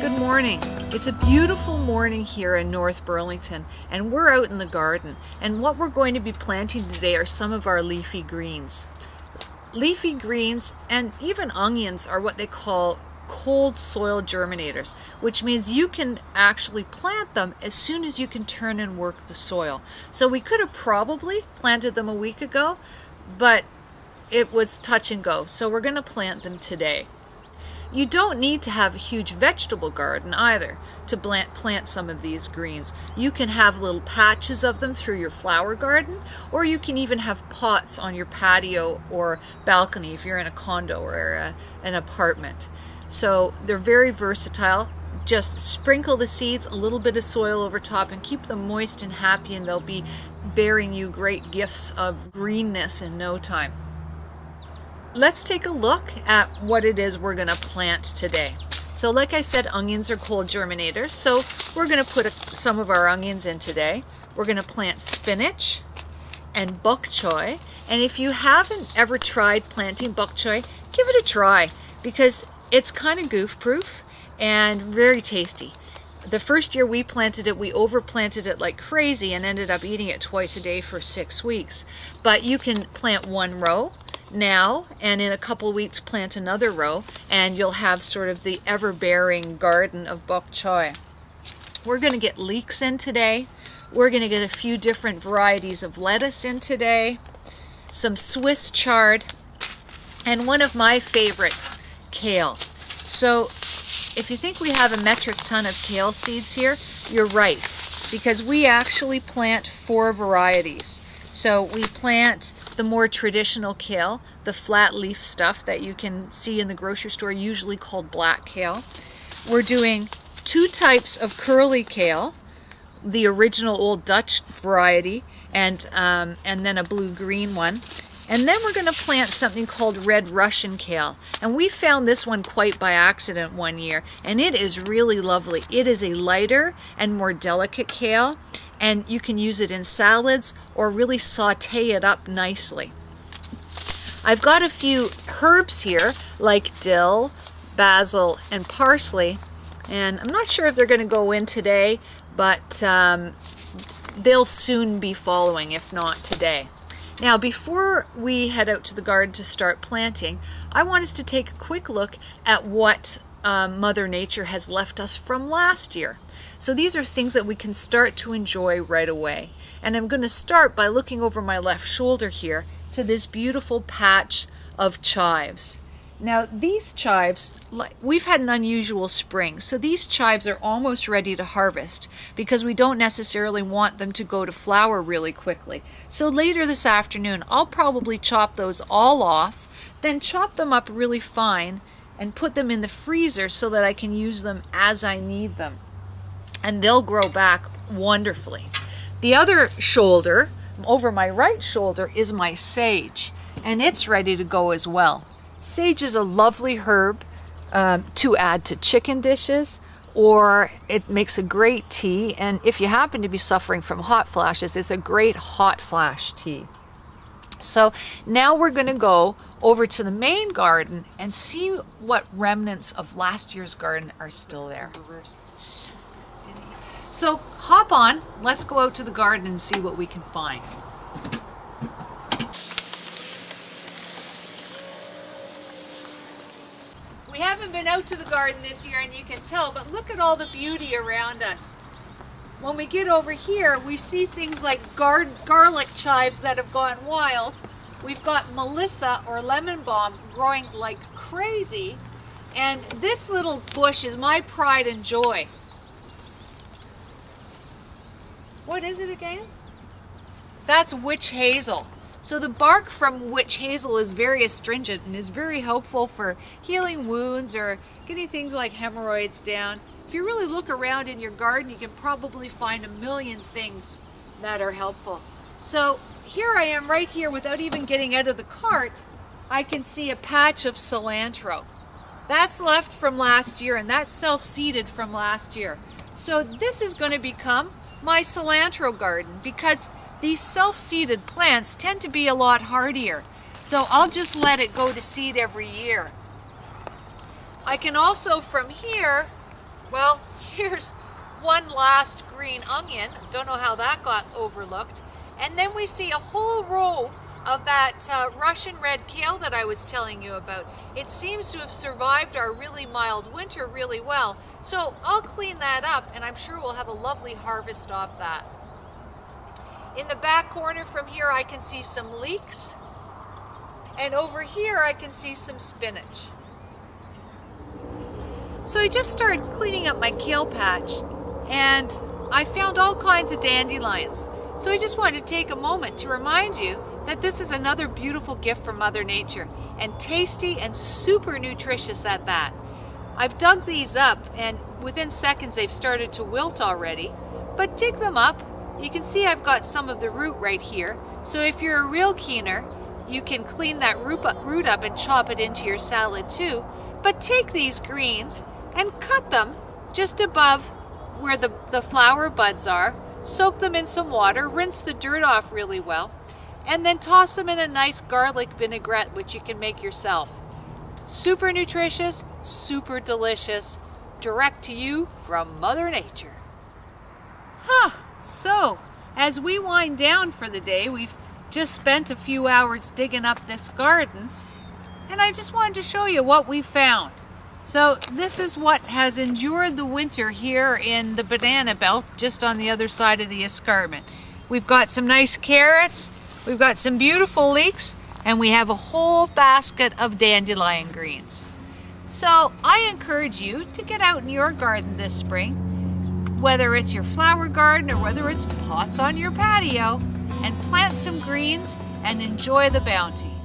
Good morning. It's a beautiful morning here in North Burlington, and we're out in the garden. And what we're going to be planting today are some of our leafy greens. Leafy greens and even onions are what they call cold soil germinators, which means you can actually plant them as soon as you can turn and work the soil. So we could have probably planted them a week ago, but it was touch and go. So we're going to plant them today. You don't need to have a huge vegetable garden either to plant some of these greens. You can have little patches of them through your flower garden, or you can even have pots on your patio or balcony if you're in a condo or an apartment. So they're very versatile. Just sprinkle the seeds, a little bit of soil over top, and keep them moist and happy, and they'll be bearing you great gifts of greenness in no time. Let's take a look at what it is we're going to plant today. So like I said, onions are cold germinators, so we're going to put some of our onions in today. We're going to plant spinach and bok choy, and if you haven't ever tried planting bok choy, give it a try because it's kind of goof-proof and very tasty. The first year we planted it, we overplanted it like crazy and ended up eating it twice a day for 6 weeks. But you can plant one row now, and in a couple weeks plant another row, and you'll have sort of the ever-bearing garden of bok choy. We're going to get leeks in today. We're going to get a few different varieties of lettuce in today, some Swiss chard, and one of my favorites, kale. So if you think we have a metric ton of kale seeds here, you're right, because we actually plant 4 varieties. So we plant the more traditional kale, the flat leaf stuff that you can see in the grocery store, usually called black kale. We're doing 2 types of curly kale, the original Old Dutch variety, and then a blue-green one. And then we're going to plant something called red Russian kale. And we found this one quite by accident one year, and it is really lovely. It is a lighter and more delicate kale, and you can use it in salads or really saute it up nicely. I've got a few herbs here like dill, basil, and parsley, and I'm not sure if they're going to go in today, but they'll soon be following, if not today. Now, before we head out to the garden to start planting, I want us to take a quick look at what Mother Nature has left us from last year. So these are things that we can start to enjoy right away. And I'm going to start by looking over my left shoulder here to this beautiful patch of chives. Now these chives, we've had an unusual spring, so these chives are almost ready to harvest because we don't necessarily want them to go to flower really quickly. So later this afternoon, I'll probably chop those all off, then chop them up really fine and put them in the freezer so that I can use them as I need them. And they'll grow back wonderfully. The other shoulder, over my right shoulder, is my sage, and it's ready to go as well. Sage is a lovely herb to add to chicken dishes, or it makes a great tea, and if you happen to be suffering from hot flashes, it's a great hot flash tea. So now we're going to go over to the main garden and see what remnants of last year's garden are still there. So hop on, let's go out to the garden and see what we can find. We haven't been out to the garden this year, and you can tell, but look at all the beauty around us. When we get over here, we see things like garlic chives that have gone wild. We've got Melissa or lemon balm growing like crazy, and this little bush is my pride and joy. What is it again? That's witch hazel. So the bark from witch hazel is very astringent and is very helpful for healing wounds or getting things like hemorrhoids down. If you really look around in your garden, you can probably find a million things that are helpful. So here I am right here without even getting out of the cart. I can see a patch of cilantro. That's left from last year, and that's self-seeded from last year. So this is going to become my cilantro garden because these self-seeded plants tend to be a lot hardier. So I'll just let it go to seed every year. I can also from here Well, here's one last green onion. Don't know how that got overlooked. And then we see a whole row of that Russian red kale that I was telling you about. It seems to have survived our really mild winter really well. So I'll clean that up and I'm sure we'll have a lovely harvest off that. In the back corner from here I can see some leeks. And over here I can see some spinach. So I just started cleaning up my kale patch and I found all kinds of dandelions. So I just wanted to take a moment to remind you that this is another beautiful gift from Mother Nature, and tasty and super nutritious at that. I've dug these up and within seconds they've started to wilt already, but dig them up. You can see I've got some of the root right here, so if you're a real keener, you can clean that root up and chop it into your salad too. But take these greens and cut them just above where the flower buds are. Soak them in some water, rinse the dirt off really well, and then toss them in a nice garlic vinaigrette, which you can make yourself. Super nutritious, super delicious, direct to you from Mother Nature. So, as we wind down for the day, we've just spent a few hours digging up this garden, and I just wanted to show you what we found. So this is what has endured the winter here in the banana belt, just on the other side of the escarpment. We've got some nice carrots, we've got some beautiful leeks, and we have a whole basket of dandelion greens. So I encourage you to get out in your garden this spring, whether it's your flower garden or whether it's pots on your patio, and plant some greens and enjoy the bounty.